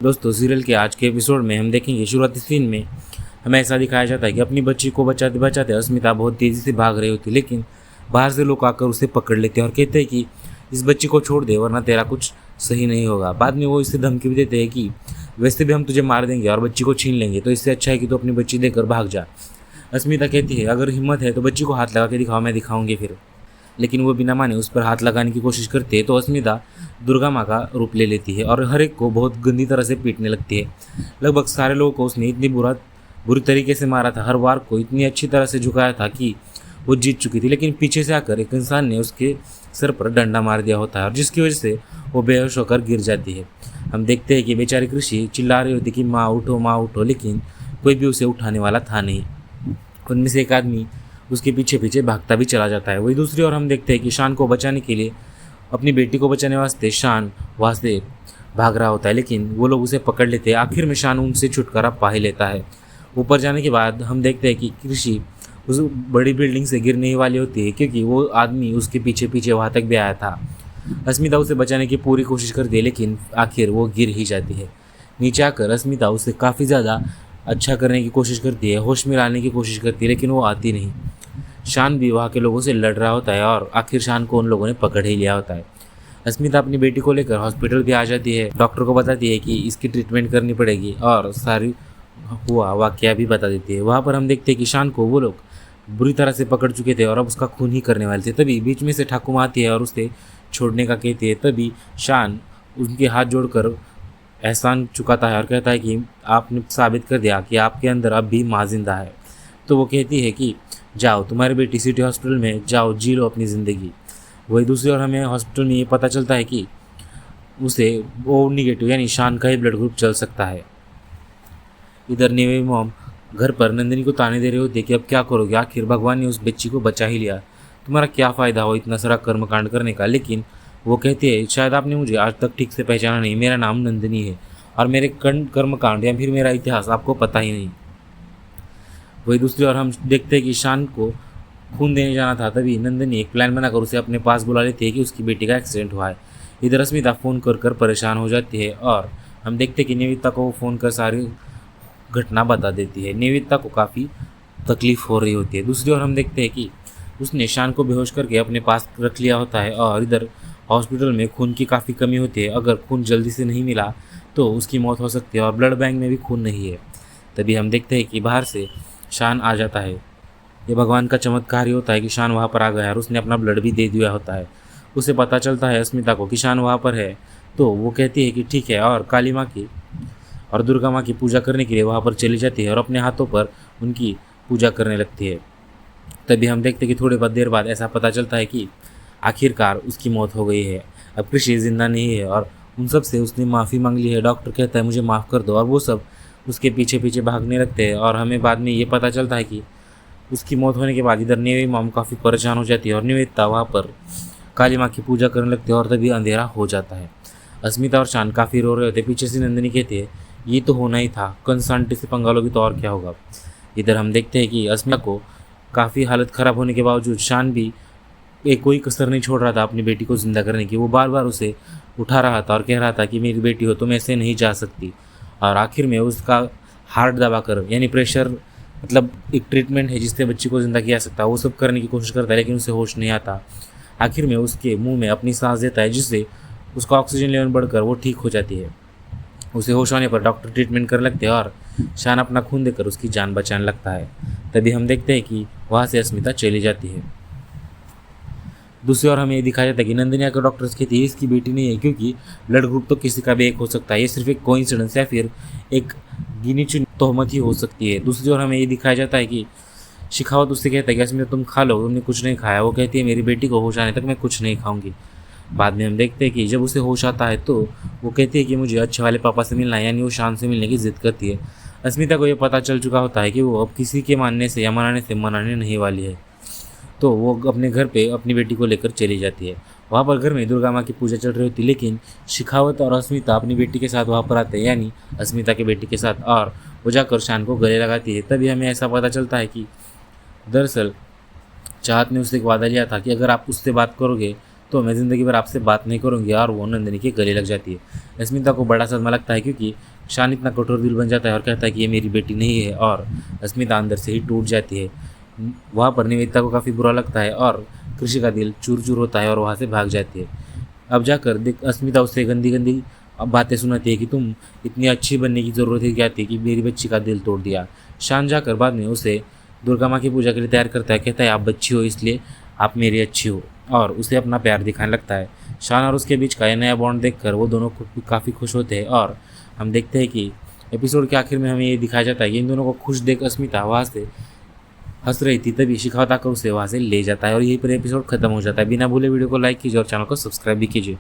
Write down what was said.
दोस्तों, सीरियल के आज के एपिसोड में हम देखेंगे शुरुआती सीन में हमें ऐसा दिखाया जाता है कि अपनी बच्ची को बचाते बचाते अस्मिता बहुत तेज़ी से भाग रही होती है, लेकिन बाहर से लोग आकर उसे पकड़ लेते हैं और कहते हैं कि इस बच्ची को छोड़ दे वरना तेरा कुछ सही नहीं होगा। बाद में वो इसे धमकी भी देते हैं कि वैसे भी हम तुझे मार देंगे और बच्ची को छीन लेंगे, तो इससे अच्छा है कि तू अपनी बच्ची देकर भाग जा। अस्मिता कहती है अगर हिम्मत है तो बच्ची को हाथ लगा के दिखाओ, मैं दिखाऊंगी फिर। लेकिन वो बिना माने उस पर हाथ लगाने की कोशिश करती है तो अस्मिता दुर्गा माँ का रूप ले लेती है और हर एक को बहुत गंदी तरह से पीटने लगती है। लगभग सारे लोगों को उसने इतनी बुरी तरीके से मारा था, हर वार को इतनी अच्छी तरह से झुकाया था कि वो जीत चुकी थी, लेकिन पीछे से आकर एक इंसान ने उसके सर पर डंडा मार दिया होता है और जिसकी वजह से वो बेहोश होकर गिर जाती है। हम देखते हैं कि बेचारी कृषि चिल्ला रही होती कि माँ उठो, लेकिन कोई भी उसे उठाने वाला था नहीं। उनमें से एक आदमी उसके पीछे पीछे भागता भी चला जाता है। वही दूसरी ओर हम देखते हैं कि शान को बचाने के लिए, अपनी बेटी को बचाने वास्ते शान वहाँ से भाग रहा होता है, लेकिन वो लोग उसे पकड़ लेते हैं। आखिर में शान उनसे छुटकारा पा ही लेता है। ऊपर जाने के बाद हम देखते हैं कि कृषि उस बड़ी बिल्डिंग से गिरने ही वाली होती है, क्योंकि वो आदमी उसके पीछे पीछे वहाँ तक भी आया था। अस्मिता उसे बचाने की पूरी कोशिश करती है, लेकिन आखिर वो गिर ही जाती है। नीचे आकर अस्मिता उसे काफ़ी ज़्यादा अच्छा करने की कोशिश करती है, होश में लाने की कोशिश करती है, लेकिन वो आती नहीं। शान भी वहाँ के लोगों से लड़ रहा होता है और आखिर शान को उन लोगों ने पकड़ ही लिया होता है। अस्मिता अपनी बेटी को लेकर हॉस्पिटल भी आ जाती है। डॉक्टर को बताती है कि इसकी ट्रीटमेंट करनी पड़ेगी और सारी हुआ वाकया भी बता देती है। वहाँ पर हम देखते हैं कि शान को वो लोग बुरी तरह से पकड़ चुके थे और अब उसका खून ही करने वाले थे। तभी बीच में से ठाकुर आती है और उसे छोड़ने का कहती है। तभी शान उनके हाथ जोड़कर एहसान चुकाता है और कहता है कि आपने साबित कर दिया कि आपके अंदर अब भी माँ जिंदा है। तो वो कहती है कि जाओ, तुम्हारी बेटी सिटी हॉस्पिटल में जाओ, जी लो अपनी ज़िंदगी। वही दूसरी ओर हमें हॉस्पिटल में ये पता चलता है कि उसे ओ निगेटिव यानी शान का ही ब्लड ग्रुप चल सकता है। इधर नेवी मॉम घर पर नंदिनी को ताने दे रहे होते कि अब क्या करोगे, आखिर भगवान ने उस बच्ची को बचा ही लिया, तुम्हारा क्या फ़ायदा हो इतना सारा कर्मकांड करने का। लेकिन वो कहती है शायद आपने मुझे आज तक ठीक से पहचाना नहीं, मेरा नाम नंदिनी है और मेरे कर्मकांड या फिर मेरा इतिहास आपको पता ही नहीं। वही दूसरी ओर हम देखते हैं कि शान को खून देने जाना था। तभी नंदिनी एक प्लान बनाकर उसे अपने पास बुला लेती है कि उसकी बेटी का एक्सीडेंट हुआ है। इधर अस्मिता फ़ोन कर परेशान हो जाती है और हम देखते हैं कि निविता को फ़ोन कर सारी घटना बता देती है। निविता को काफ़ी तकलीफ़ हो रही होती है। दूसरी ओर हम देखते हैं कि उसने शान को बेहोश करके अपने पास रख लिया होता है और इधर हॉस्पिटल में खून की काफ़ी कमी होती है। अगर खून जल्दी से नहीं मिला तो उसकी मौत हो सकती है और ब्लड बैंक में भी खून नहीं है। तभी हम देखते हैं कि बाहर से शान आ जाता है। ये भगवान का चमत्कार ही होता है कि शान वहाँ पर आ गया और उसने अपना ब्लड भी दे दिया होता है। उसे पता चलता है अस्मिता को कि शान वहाँ पर है, तो वो कहती है कि ठीक है और काली माँ की और दुर्गा माँ की पूजा करने के लिए वहाँ पर चली जाती है और अपने हाथों पर उनकी पूजा करने लगती है। तभी हम देखते हैं कि थोड़ी बहुत देर बाद ऐसा पता चलता है कि आखिरकार उसकी मौत हो गई है। अब कृषि जिंदा नहीं है और उन सब से उसने माफ़ी मांग ली है। डॉक्टर कहता है मुझे माफ़ कर दो और वो सब उसके पीछे पीछे भागने लगते हैं और हमें बाद में ये पता चलता है कि उसकी मौत होने के बाद इधर नेवी मॉम काफ़ी परेशान हो जाती है और निवेदिता वहाँ पर काली माँ की पूजा करने लगती है और तभी अंधेरा हो जाता है। अस्मिता और शान काफ़ी रो रहे होते। पीछे से नंदिनी कहती है ये तो होना ही था, कंस आंटी से पंगा लोगी तो और क्या होगा। इधर हम देखते हैं कि अस्मिता को काफ़ी हालत ख़राब होने के बावजूद शान भी कोई कसर नहीं छोड़ रहा था अपनी बेटी को ज़िंदा करने की। वो बार बार उसे उठा रहा था और कह रहा था कि मेरी बेटी हो तुम ऐसे नहीं जा सकती। और आखिर में उसका हार्ट दबाकर यानी प्रेशर मतलब एक ट्रीटमेंट है जिससे बच्ची को ज़िंदा किया सकता है, वो सब करने की कोशिश करता है, लेकिन उसे होश नहीं आता। आखिर में उसके मुंह में अपनी सांस देता है जिससे उसका ऑक्सीजन लेवल बढ़कर वो ठीक हो जाती है। उसे होश आने पर डॉक्टर ट्रीटमेंट करने लगते हैं और शान अपना खून देकर उसकी जान बचाने लगता है। तभी हम देखते हैं कि वहाँ से अस्मिता चली जाती है। दूसरी ओर हमें ये दिखाया जाता है कि नंदिनी आकर डॉक्टर्स कहती है इसकी बेटी नहीं है, क्योंकि ब्लड ग्रुप तो किसी का भी एक हो सकता है, ये सिर्फ एक कोइंसिडेंस या फिर एक गिनी चुनी तोहमत ही हो सकती है। दूसरी ओर हमें ये दिखाया जाता है कि शिखावत उससे कहता है कि अस्मिता तुम खा लो, तुमने कुछ नहीं खाया। वो कहती है मेरी बेटी को होश आने तक मैं कुछ नहीं खाऊंगी। बाद में हम देखते हैं कि जब उसे होश आता है तो वो कहती है कि मुझे अच्छे वाले पापा से मिलना है, यानी वो शान से मिलने की जिद करती है। अस्मिता को ये पता चल चुका होता है कि वो अब किसी के मानने से या मनाने से मनाने नहीं वाली है, तो वो अपने घर पे अपनी बेटी को लेकर चली जाती है। वहाँ पर घर में दुर्गा माँ की पूजा चल रही होती है, लेकिन शिखावत और अस्मिता अपनी बेटी के साथ वहाँ पर आते हैं, यानी अस्मिता के बेटी के साथ, और वो जाकर शान को गले लगाती है। तभी हमें ऐसा पता चलता है कि दरअसल चाहत ने उससे एक वादा लिया था कि अगर आप उससे बात करोगे तो मैं ज़िंदगी भर आपसे बात नहीं करूँगी, और वो नंदिनी के गले लग जाती है। अस्मिता को बड़ा सदमा लगता है क्योंकि शान इतना कठोर दिल बन जाता है और कहता है कि ये मेरी बेटी नहीं है, और अस्मिता अंदर से ही टूट जाती है। वहाँ पर निवेदिता को काफ़ी बुरा लगता है और कृषि का दिल चूर चूर होता है और वहाँ से भाग जाती है। अब जाकर देख अस्मिता उससे गंदी गंदी बातें सुनाती है कि तुम इतनी अच्छी बनने की ज़रूरत ही क्या थी कि मेरी बच्ची का दिल तोड़ दिया। शान जाकर बाद में उसे दुर्गा माँ की पूजा के लिए तैयार करता है, कहता है आप बच्ची हो इसलिए आप मेरी अच्छी हो, और उसे अपना प्यार दिखाने लगता है। शान और उसके बीच का यह नया बॉन्ड देखकर वो दोनों काफ़ी खुश होते हैं, और हम देखते हैं कि एपिसोड के आखिर में हमें ये दिखाया जाता है कि इन दोनों को खुश देख अस्मिता वहाँ से हंस रही थी, तभी शिखावत आकर उसे वहाँ से ले जाता है, और यहीं पर एपिसोड खत्म हो जाता है। बिना भूले वीडियो को लाइक कीजिए और चैनल को सब्सक्राइब भी कीजिए।